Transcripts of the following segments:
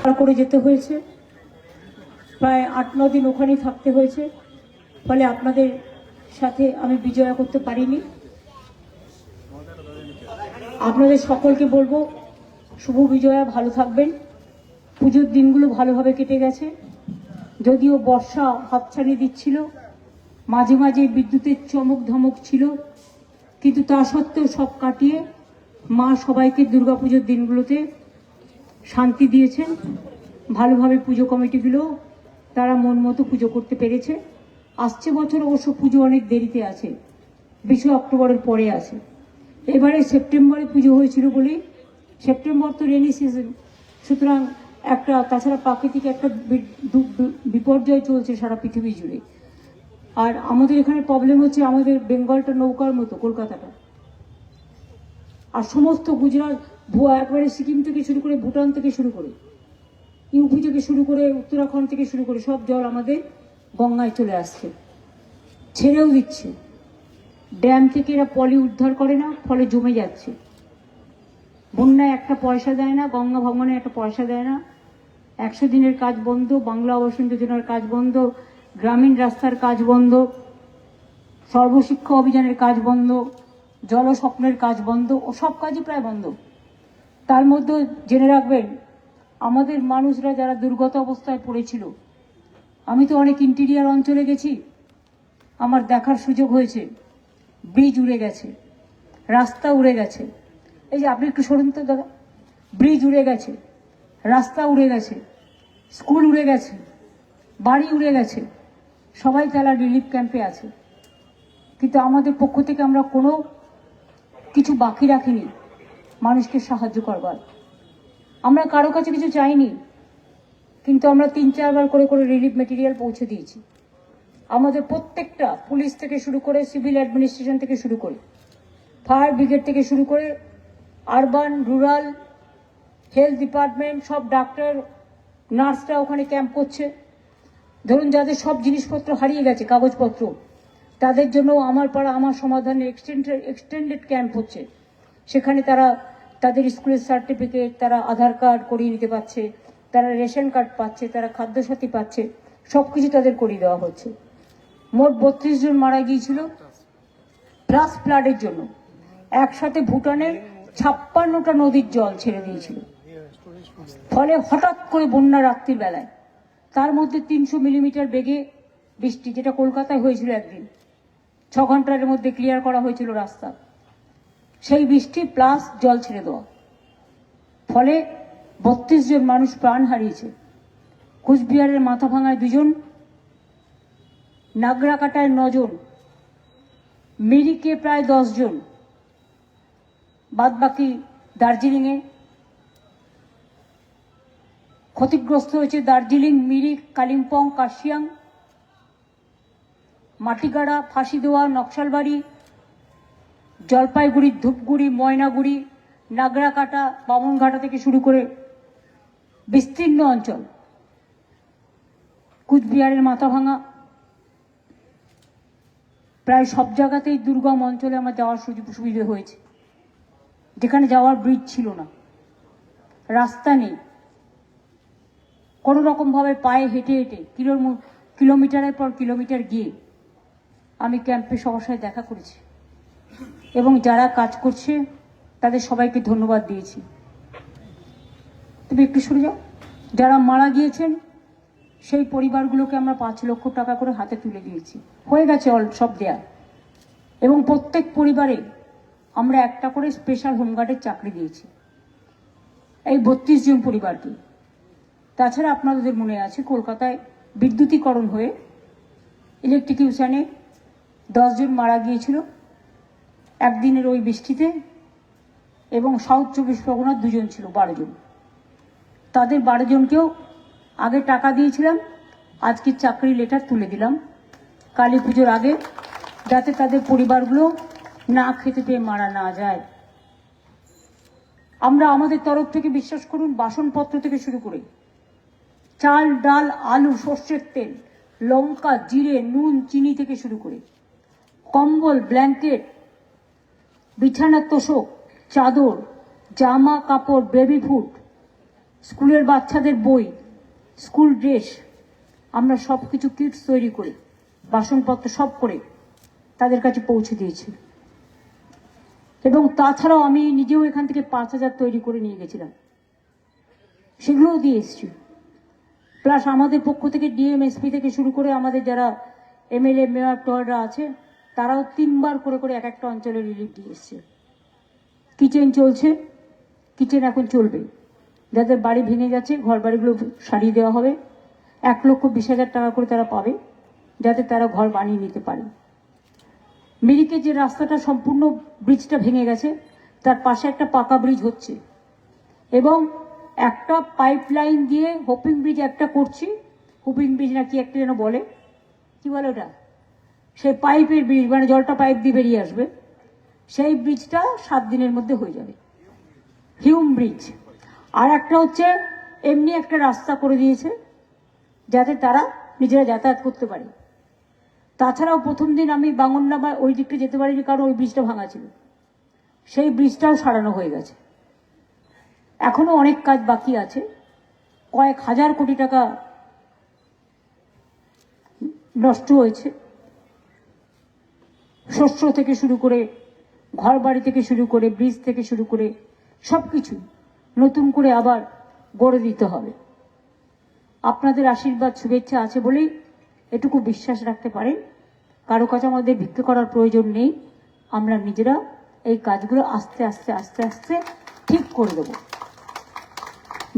পার করে যেতে হয়েছে, প্রায় 8-9 দিন ওখানেই থাকতে হয়েছে। ফলে আপনাদের সাথে আমি বিজয়া করতে পারিনি। আপনাদের সকলকে বলবো শুভ বিজয়া, ভালো থাকবেন। পুজোর দিনগুলো ভালোভাবে কেটে গেছে, যদিও বর্ষা হাতছানি দিচ্ছিল, মাঝে মাঝে বিদ্যুতের চমক ধমক ছিল, কিন্তু তা সত্ত্বেও সব কাটিয়ে মা সবাইকে দুর্গাপুজোর দিনগুলোতে শান্তি দিয়েছেন। ভালোভাবে পুজো কমিটিগুলো তারা মন মতো পুজো করতে পেরেছে। আসছে বছর অবশ্য পুজো অনেক দেরিতে আছে, 20 অক্টোবরের পরে আছে। এবারে সেপ্টেম্বরে পুজো হয়েছিল বলেই, সেপ্টেম্বর তো রেনি সিজন, সুতরাং একটা তাছাড়া প্রাকৃতিক একটা বিপর্যয় চলছে সারা পৃথিবী জুড়ে। আর আমাদের এখানে প্রবলেম হচ্ছে, আমাদের বেঙ্গলটা নৌকার মতো, কলকাতাটা, আর সমস্ত গুজরাট একবারে সিকিম থেকে শুরু করে, ভুটান থেকে শুরু করে, ইউপি থেকে শুরু করে, উত্তরাখণ্ড থেকে শুরু করে সব জল আমাদের গঙ্গায় চলে আসছে, ছেড়েও দিচ্ছে। ড্যাম থেকে এরা পলি উদ্ধার করে না, ফলে জমে যাচ্ছে। বন্যায় একটা পয়সা দেয় না, গঙ্গা ভবনে একটা পয়সা দেয় না। 100 দিনের কাজ বন্ধ, বাংলা আবাসন যোজনার কাজ বন্ধ, গ্রামীণ রাস্তার কাজ বন্ধ, সর্বশিক্ষা অভিযানের কাজ বন্ধ, জলস্বপ্নের কাজ বন্ধ, ও সব কাজই প্রায় বন্ধ। তার মধ্যে জেনে রাখবেন, আমাদের মানুষরা যারা দুর্গত অবস্থায় পড়েছিল, আমি তো অনেক ইন্টেরিয়ার অঞ্চলে গেছি, আমার দেখার সুযোগ হয়েছে, ব্রিজ উড়ে গেছে, রাস্তা উড়ে গেছে। এই যে আপনি একটু সরুন তো দাদা, ব্রিজ উড়ে গেছে, রাস্তা উড়ে গেছে, স্কুল উড়ে গেছে, বাড়ি উড়ে গেছে। সবাই তারা রিলিফ ক্যাম্পে আছে, কিন্তু আমাদের পক্ষ থেকে আমরা কোনো কিছু বাকি রাখিনি মানুষকে সাহায্য করবার। আমরা কারো কাছে কিছু চাইনি, কিন্তু আমরা 3-4 বার করে করে রিলিফ মেটেরিয়াল পৌঁছে দিয়েছি। আমাদের প্রত্যেকটা, পুলিশ থেকে শুরু করে, সিভিল অ্যাডমিনিস্ট্রেশন থেকে শুরু করে, ফায়ার ব্রিগেড থেকে শুরু করে, আরবান, রুরাল, হেলথ ডিপার্টমেন্ট, সব ডাক্তার, নার্সরা ওখানে ক্যাম্প করছে। ধরুন যাদের সব জিনিসপত্র হারিয়ে গেছে, কাগজপত্র, তাদের জন্য আমার পাড়া আমার সমাধানের এক্সটেন্ডেড ক্যাম্প হচ্ছে। সেখানে তারা তাদের স্কুলের সার্টিফিকেট, তারা আধার কার্ড করিয়ে নিতে পারছে, তারা রেশন কার্ড পাচ্ছে, তারা খাদ্যসাথী পাচ্ছে, সব কিছু তাদের করিয়ে দেওয়া হচ্ছে। মোট 32 জন মারা গিয়েছিল প্লাস ফ্লাডের জন্য। একসাথে ভুটানের 56টা নদীর জল ছেড়ে দিয়েছিল, ফলে হঠাৎ করে বন্যা রাত্রির বেলায়, তার মধ্যে 300 মিলিমিটার বেগে বৃষ্টি, যেটা কলকাতায় হয়েছিল একদিন, 6 ঘন্টার মধ্যে ক্লিয়ার করা হয়েছিল রাস্তা। সেই বৃষ্টি প্লাস জল ছেড়ে দেওয়া, ফলে 32 জন মানুষ প্রাণ হারিয়েছে। কুচবিহারের মাথাভাঙায় 2 জন, নাগরাকাটায় 9 জন, মিরিকে প্রায় 10 জন, বাদ বাকি দার্জিলিংয়ে ক্ষতিগ্রস্ত হয়েছে। দার্জিলিং, মিরিক, কালিম্পং, কার্শিয়াং, মাটিগাড়া, ফাঁসিদেওয়া, নকশালবাড়ি, জলপাইগুড়ি, ধূপগুড়ি, ময়নাগুড়ি, নাগরাকাটা, বামনঘাটা থেকে শুরু করে বিস্তীর্ণ অঞ্চল, কুচবিহারের মাথাভাঙা, প্রায় সব জায়গাতেই দুর্গম অঞ্চলে আমার যাওয়ার সুবিধা হয়েছে, যেখানে যাওয়ার ব্রিজ ছিল না, রাস্তা নেই। কোনো রকমভাবে পায়ে হেঁটে হেঁটে কিলোমিটারের পর কিলোমিটার গিয়ে আমি ক্যাম্পে সবার সাথে দেখা করেছি, এবং যারা কাজ করছে তাদের সবাইকে ধন্যবাদ দিয়েছি। তুমি একটু সরে যাও। যারা মারা গিয়েছেন সেই পরিবারগুলোকে আমরা 5 লক্ষ টাকা করে হাতে তুলে দিয়েছি, হয়ে গেছে সব দেয়া, এবং প্রত্যেক পরিবারে আমরা একটা করে স্পেশাল হোমগার্ডের চাকরি দিয়েছি এই 32 জন পরিবারকে। তাছাড়া আপনাদের মনে আছে, কলকাতায় বিদ্যুতীকরণ হয়ে ইলেকট্রিকিউশনে 10 জন মারা গিয়েছিল একদিনের ওই বৃষ্টিতে, এবং সাউথ 24 পরগনার 2 জন ছিল, 12 জন। তাদের 12 জনকেও আগে টাকা দিয়েছিলাম, আজকে চাকরি লেটার তুলে দিলাম কালী পুজোর আগে, যাতে তাদের পরিবারগুলো না খেতে পেয়ে মারা না যায়। আমরা আমাদের তরফ থেকে, বিশ্বাস করুন, বাসনপত্র থেকে শুরু করে চাল, ডাল, আলু, সর্ষের তেল, লঙ্কা, জিরে, নুন, চিনি থেকে শুরু করে কম্বল, ব্ল্যাঙ্কেট, বিছানার তোষক, চাদর, জামা কাপড়, বেবি ফুড, স্কুলের বাচ্চাদের বই, স্কুল ড্রেস, আমরা সব কিছু কিটস তৈরি করে, বাসনপত্র সব করে তাদের কাছে পৌঁছে দিয়েছি। এবং তাছাড়াও আমি নিজেও এখান থেকে 5,000 তৈরি করে নিয়ে গেছিলাম, সেগুলোও দিয়ে এসছি। প্লাস আমাদের পক্ষ থেকে ডিএম, এসপি থেকে শুরু করে আমাদের যারা এমএলএ, মেয়র টয়রা আছে, তারাও 3 বার করে করে এক একটা অঞ্চলে রিলিফ দিয়ে এসছে। কিচেন চলছে, কিচেন এখন চলবে। যাদের বাড়ি ভেঙে গেছে, ঘর বাড়িগুলো সারিয়ে দেওয়া হবে। 1,20,000 টাকা করে তারা পাবে, যাতে তারা ঘর বানিয়ে নিতে পারে। মিরিকে যে রাস্তাটা সম্পূর্ণ ব্রিজটা ভেঙে গেছে, তার পাশে একটা পাকা ব্রিজ হচ্ছে এবং একটা পাইপ লাইন দিয়ে হোপিং ব্রিজ একটা করছি। হোপিং ব্রিজ না কি একটা যেন বলে, কি বলে ওটা, সেই পাইপের ব্রিজ, মানে জলটা পাইপ দিয়ে বেরিয়ে আসবে, সেই ব্রিজটা 7 দিনের মধ্যে হয়ে যাবে, হিউম ব্রিজ। আর একটা হচ্ছে এমনি একটা রাস্তা করে দিয়েছে যাতে তারা নিজেরা যাতায়াত করতে পারে। তাছাড়াও প্রথম দিন আমি বাঙন্ডা ওই দিকটা যেতে পারিনি, কারণ ওই ব্রিজটা ভাঙা ছিল। সেই ব্রিজটাও সারানো হয়ে গেছে। এখনো অনেক কাজ বাকি আছে। কয়েক হাজার কোটি টাকা নষ্ট হয়েছে, শস্য থেকে শুরু করে, ঘর বাড়ি থেকে শুরু করে, ব্রিজ থেকে শুরু করে সবকিছু নতুন করে আবার গড়ে দিতে হবে। আপনাদের আশীর্বাদ, শুভেচ্ছা আছে বলেই এটুকু বিশ্বাস রাখতে পারেন, কারো কাছে আমাদের ভিক্ষা করার প্রয়োজন নেই। আমরা নিজেরা এই কাজগুলো আস্তে আস্তে আস্তে আস্তে ঠিক করে দেব।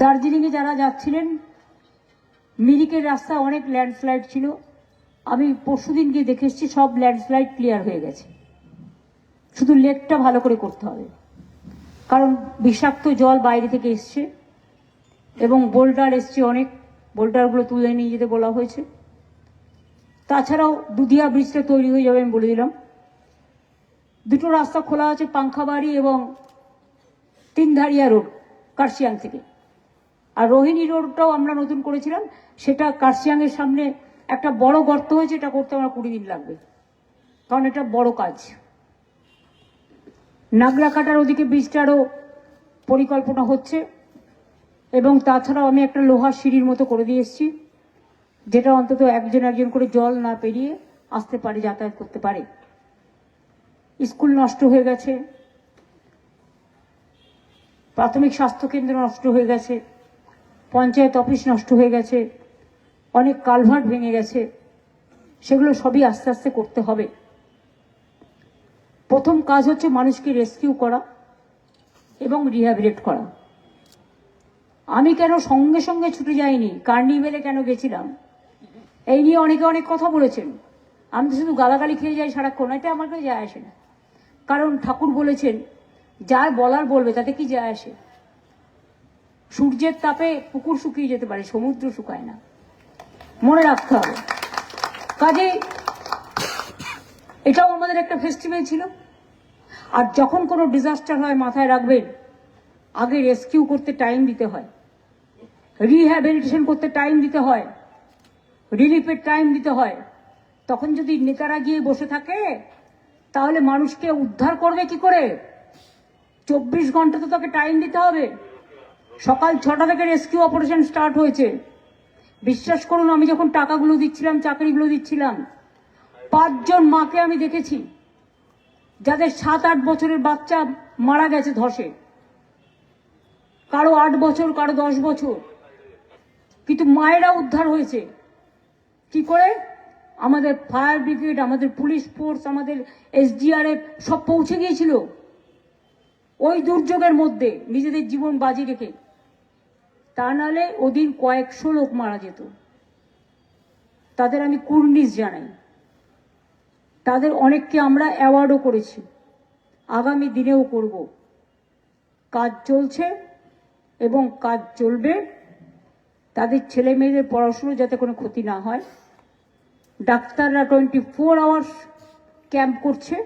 দার্জিলিংয়ে যারা যাচ্ছিলেন, মিরিকের রাস্তা অনেক ল্যান্ডস্লাইড ছিল। আমি পরশুদিন গিয়ে দেখে এসেছি, সব ল্যান্ডস্লাইড ক্লিয়ার হয়ে গেছে। শুধু লেকটা ভালো করে করতে হবে, কারণ বিষাক্ত জল বাইরে থেকে এসছে এবং বোল্ডার এসছে অনেক, বোল্ডারগুলো তুলে নিয়ে যেতে বলা হয়েছে। তাছাড়াও দুধিয়া ব্রিজটা তৈরি হয়ে যাবে, আমি বলে দিলাম। 2টো রাস্তা খোলা আছে, পাংখাবাড়ি এবং 3ধারিয়া রোড কার্শিয়াং থেকে। আর রোহিণী রোডটাও আমরা নতুন করেছিলাম, সেটা কার্শিয়াংয়ের সামনে একটা বড় গর্ত হয়েছে, এটা করতে আমার 20 দিন লাগবে, কারণ এটা বড় কাজ। নাগরাকাটার ওদিকে ব্রিজটারও পরিকল্পনা হচ্ছে এবং তাছাড়াও আমি একটা লোহার সিঁড়ির মতো করে দিয়ে এসেছি, যেটা অন্তত একজন একজন করে জল না পেরিয়ে আসতে পারে, যাতায়াত করতে পারে। স্কুল নষ্ট হয়ে গেছে, প্রাথমিক স্বাস্থ্যকেন্দ্র নষ্ট হয়ে গেছে, পঞ্চায়েত অফিস নষ্ট হয়ে গেছে, অনেক কালভার্ট ভেঙে গেছে, সেগুলো সবই আস্তে আস্তে করতে হবে। প্রথম কাজ হচ্ছে মানুষকে রেস্কিউ করা এবং রিহ্যাবিলিট করা। আমি কেন সঙ্গে সঙ্গে ছুটে যাইনি, কার্নিভেলে কেন গেছিলাম, এই নিয়ে অনেকে অনেক কথা বলেছেন। আমি তো শুধু গালাগালি খেয়ে যাই সারাক্ষণ, এটা আমার কাছে যায় আসে না। কারণ ঠাকুর বলেছেন, যার বলার বলবে, তাতে কি যায় আসে। সূর্যের তাপে পুকুর শুকিয়ে যেতে পারে, সমুদ্র শুকায় না, মনে রাখতে হবে। কাজেই এটাও আমাদের একটা ফেস্টিভ্যাল ছিল। আর যখন কোনো ডিজাস্টার হয়, মাথায় রাখবেন, আগে রেস্কিউ করতে টাইম দিতে হয়, রিহ্যাবিলিটেশন করতে টাইম দিতে হয়, রিলিফের টাইম দিতে হয়। তখন যদি নেতারা গিয়ে বসে থাকে, তাহলে মানুষকে উদ্ধার করবে কি করে? 24 ঘন্টা তো তাকে টাইম দিতে হবে। সকাল 6টা থেকে রেস্কিউ অপারেশন স্টার্ট হয়েছে। বিশ্বাস করুন, আমি যখন টাকাগুলো দিচ্ছিলাম, চাকরিগুলো দিচ্ছিলাম, 5 জন মাকে আমি দেখেছি যাদের 7-8 বছরের বাচ্চা মারা গেছে ধসে, কারো 8 বছর, কারো 10 বছর, কিন্তু মায়েরা উদ্ধার হয়েছে। কি করে? আমাদের ফায়ার ব্রিগেড, আমাদের পুলিশ ফোর্স, আমাদের এসডিআরএফ সব পৌঁছে গিয়েছিল ওই দুর্যোগের মধ্যে, নিজেদের জীবন বাজি রেখে। তা নাহলে ওদিন কয়েকশো লোক মারা যেত। তাদের আমি কুর্নিশ জানাই। তাদের অনেককে আমরা অ্যাওয়ার্ডও করেছি, আগামী দিনেও করব। কাজ চলছে এবং কাজ চলবে। তাদের ছেলে মেয়েদের পড়াশুনো যাতে কোনো ক্ষতি না হয়। ডাক্তাররা 24 আওয়ার্স ক্যাম্প করছে।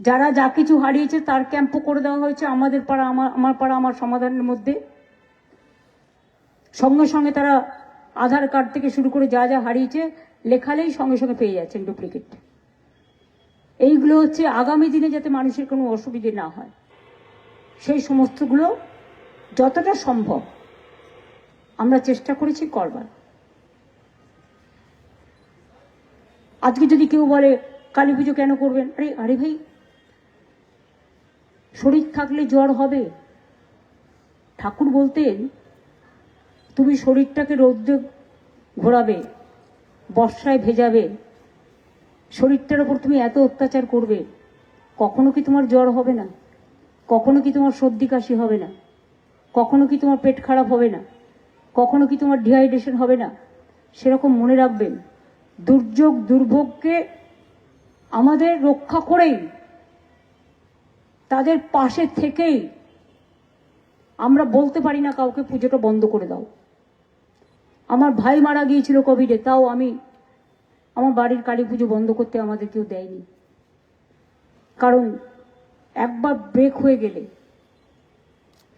যারা যা কিছু হারিয়েছে তার ক্যাম্পও করে দেওয়া হয়েছে আমাদের পাড়া, আমার পাড়া আমার সমাধানের মধ্যে। সঙ্গে সঙ্গে তারা আধার কার্ড থেকে শুরু করে যা যা হারিয়েছে লেখালেই সঙ্গে সঙ্গে পেয়ে যাচ্ছেন ডুপ্লিকেট। এইগুলো হচ্ছে আগামী দিনে যাতে মানুষের কোনো অসুবিধে না হয়, সেই সমস্তগুলো যতটা সম্ভব আমরা চেষ্টা করেছি করবার। আজকে যদি কেউ বলে কালী পুজো কেন করবেন, আরে আরে ভাই, শরীর থাকলে জ্বর হবে। ঠাকুর বলতেন তুমি শরীরটাকে রৌদ্রে ঘোরাবে, বর্ষায় ভেজাবে, শরীরটার ওপর তুমি এত অত্যাচার করবে, কখনো কি তোমার জ্বর হবে না? কখনো কি তোমার সর্দি কাশি হবে না? কখনো কি তোমার পেট খারাপ হবে না? কখনো কি তোমার ডিহাইড্রেশন হবে না? সেরকম মনে রাখবেন, দুর্যোগ দুর্ভোগকে আমাদের রক্ষা করেই, তাদের পাশে থেকেই আমরা বলতে পারি না কাউকে পুজোটা বন্ধ করে দাও। আমার ভাই মারা গিয়েছিল কোভিডে, তাও আমি আমার বাড়ির কালী পুজো বন্ধ করতে আমাদের কেউ দেয়নি। কারণ একবার ব্রেক হয়ে গেলে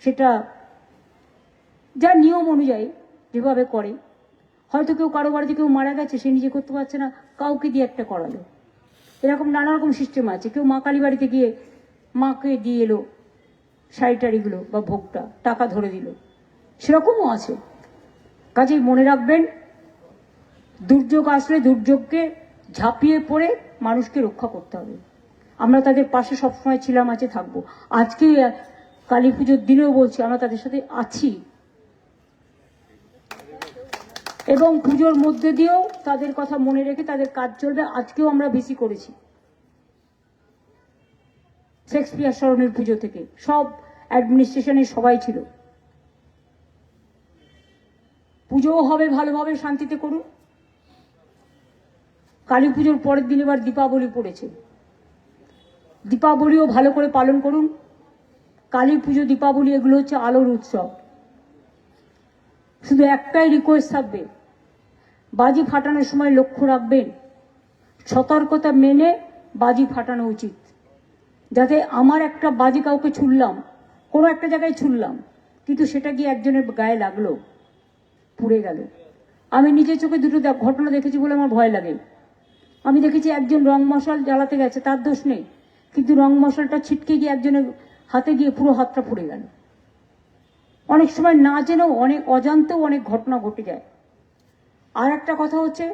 সেটা যা নিয়ম অনুযায়ী যেভাবে করে, হয়তো কেউ কারো বাড়িতে কেউ মারা গেছে, সে নিজে করতে পারছে না, কাউকে দিয়ে একটা করালো, এরকম নানা রকম সিস্টেম আছে। কেউ মা কালী বাড়িতে গিয়ে মাকে দিয়ে এলো শাড়িটাড়িগুলো বা ভোগটা, টাকা ধরে দিল, সেরকমও আছে। কাজেই মনে রাখবেন, দুর্যোগ আসলে দুর্যোগকে ঝাঁপিয়ে পড়ে মানুষকে রক্ষা করতে হবে। আমরা তাদের পাশে সবসময় ছিলাম, আছে, থাকবো। আজকে কালী পুজোর দিনেও বলছি, আমরা তাদের সাথে আছি এবং পুজোর মধ্যে দিয়েও তাদের কথা মনে রেখে তাদের কাজ চলবে। আজকেও আমরা বেশি করেছি, শেক্সপিয়ার স্মরণের পুজো থেকে সব অ্যাডমিনিস্ট্রেশনে সবাই ছিল। পুজোও হবে ভালোভাবে, শান্তিতে করুন। কালী পুজোর পরের দিন এবার দীপাবলি পড়েছে, দীপাবলিও ভালো করে পালন করুন। কালী পুজো, দীপাবলি এগুলো হচ্ছে আলোর উৎসব। শুধু একটাই রিকোয়েস্ট থাকবে, বাজি ফাটানোর সময় লক্ষ্য রাখবেন, সতর্কতা মেনে বাজি ফাটানো উচিত, যাতে আমার একটা বাজি কাউকে ছুড়লাম, কোনো একটা জায়গায় ছুড়লাম, কিন্তু সেটা গিয়ে একজনের গায়ে লাগলো, পুড়ে গেল। আমি নিজের চোখে দুটো ঘটনা দেখেছি বলে আমার ভয় লাগে। আমি দেখেছি একজন রং মশাল জ্বালাতে গেছে, তার দোষ নেই, কিন্তু রং মশালটা ছিটকে গিয়ে একজনের হাতে গিয়ে পুরো হাতটা পুড়ে গেল। অনেক সময় না জেনেও, অনেক অজান্তেও অনেক ঘটনা ঘটে যায়। আর একটা কথা হচ্ছে,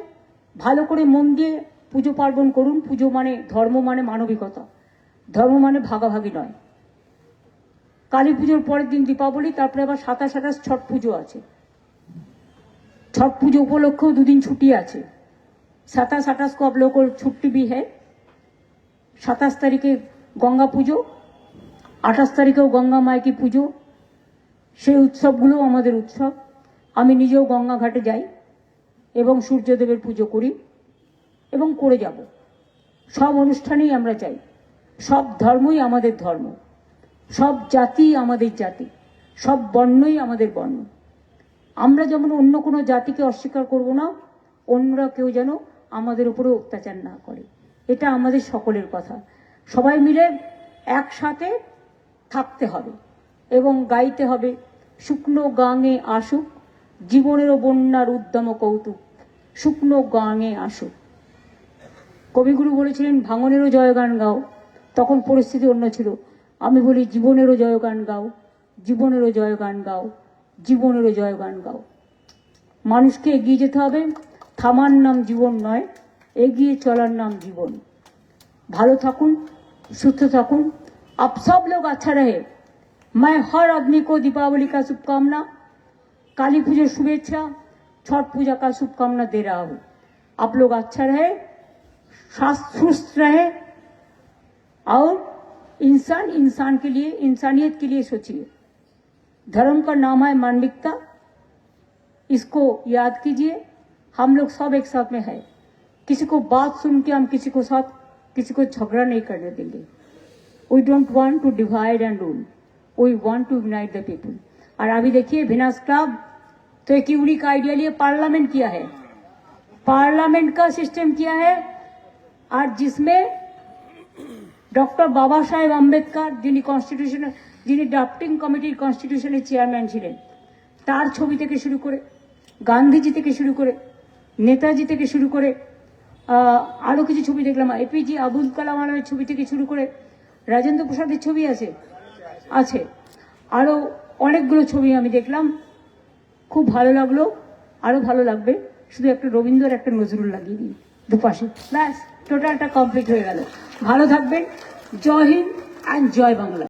ভালো করে মন দিয়ে পুজো পার্বণ করুন। পুজো মানে, ধর্ম মানে মানবিকতা, ধর্ম মানে ভাগাভাগি নয়। কালী পুজোর পরের দিন দীপাবলি, তারপরে আবার 27-28 ছট পুজো আছে। छठ पूजो उपलक्षे 2 दिन छुट्टी আছে। 27-28 को आप लोगों को छुट्टी भी है। 27 तारीखे गंगा पुजो, 28 तारीखेও गंगा माय की पुजो। সেই উৎসবগুলো আমাদের উৎসব। আমি নিজেও গঙ্গা ঘাটে যাই এবং সূর্যদেবের পুজো করি এবং করে যাব। সব অনুষ্ঠানেই আমরা যাই। সব ধর্মই আমাদের ধর্ম, সব জাতি আমাদের জাতি, সব বর্ণই আমাদের বর্ণ। আমরা যেমন অন্য কোনো জাতিকে অস্বীকার করব না, অন্যরা কেউ যেন আমাদের উপরে অত্যাচার না করে, এটা আমাদের সকলের কথা। সবাই মিলে একসাথে থাকতে হবে এবং গাইতে হবে, শুকনো গাঙে আসুক জীবনেরও বন্যার উদ্যম কৌতুক, শুকনো গাঙে আসুক। কবিগুরু বলেছিলেন ভাঙনেরও জয়গান গাও, তখন পরিস্থিতি অন্য ছিল। আমি বলি জীবনেরও জয়গান গাও, জীবনেরও জয়গান গাও, জীবনেরও জয়গান গাও। মানুষকে এগিয়ে যেতে হবে, থামার নাম জীবন নয়, এগিয়ে চলার নাম জীবন। ভালো থাকুন, সুস্থ থাকুন। आप सब लोग अच्छा रहे। मैं हर आदमी को दीपावली का शुभकामना, काली पूजा शुभेच्छा, छठ पूजा का शुभकामना दे रहा हूँ। आप लोग अच्छा रहे, सुस्त रहे और इंसान इंसान के लिए, इंसानियत के लिए सोचिए। धर्म का नाम है मानविकता, इसको याद कीजिए। हम लोग सब एक साथ में है। किसी को बात सुन के हम किसी को झगड़ा नहीं करने देंगे। We don't want to divide and rule. We want to unite the people. और अभी देखिए विनाश क्लब तो एक यूनिक आइडिया लिए पार्लियामेंट किया है, पार्लियामेंट का सिस्टम किया है, और जिसमें डॉक्टर बाबा साहेब आम्बेडकर जिन्हें कॉन्स्टिट्यूशन, जिन्हें ड्राफ्टिंग कमिटिर कॉन्स्टिट्यूशনের চেয়ারম্যান ছিলেন, তার ছবি থেকে শুরু করে, গান্ধীজি থেকে শুরু করে, নেতাজি থেকে শুরু করে, আরো কিছু ছবি দেখলাম, এপিজে আবুল কালাম আজমের ছবি থেকে শুরু করে রাজেন্দ্র প্রসাদের ছবি আছে, আরো অনেকগুলো ছবি আমি দেখলাম, খুব ভালো লাগলো, আরো ভালো লাগবে। শুধু একটা রবীন্দ্র একটা নজরুল লাগিয়ে দিই দুপাশে, ব্যাস টোটালটা কমপ্লিট হয়ে গেল। ভালো থাকবেন। জয় হিন্দ অ্যান্ড জয় বাংলা।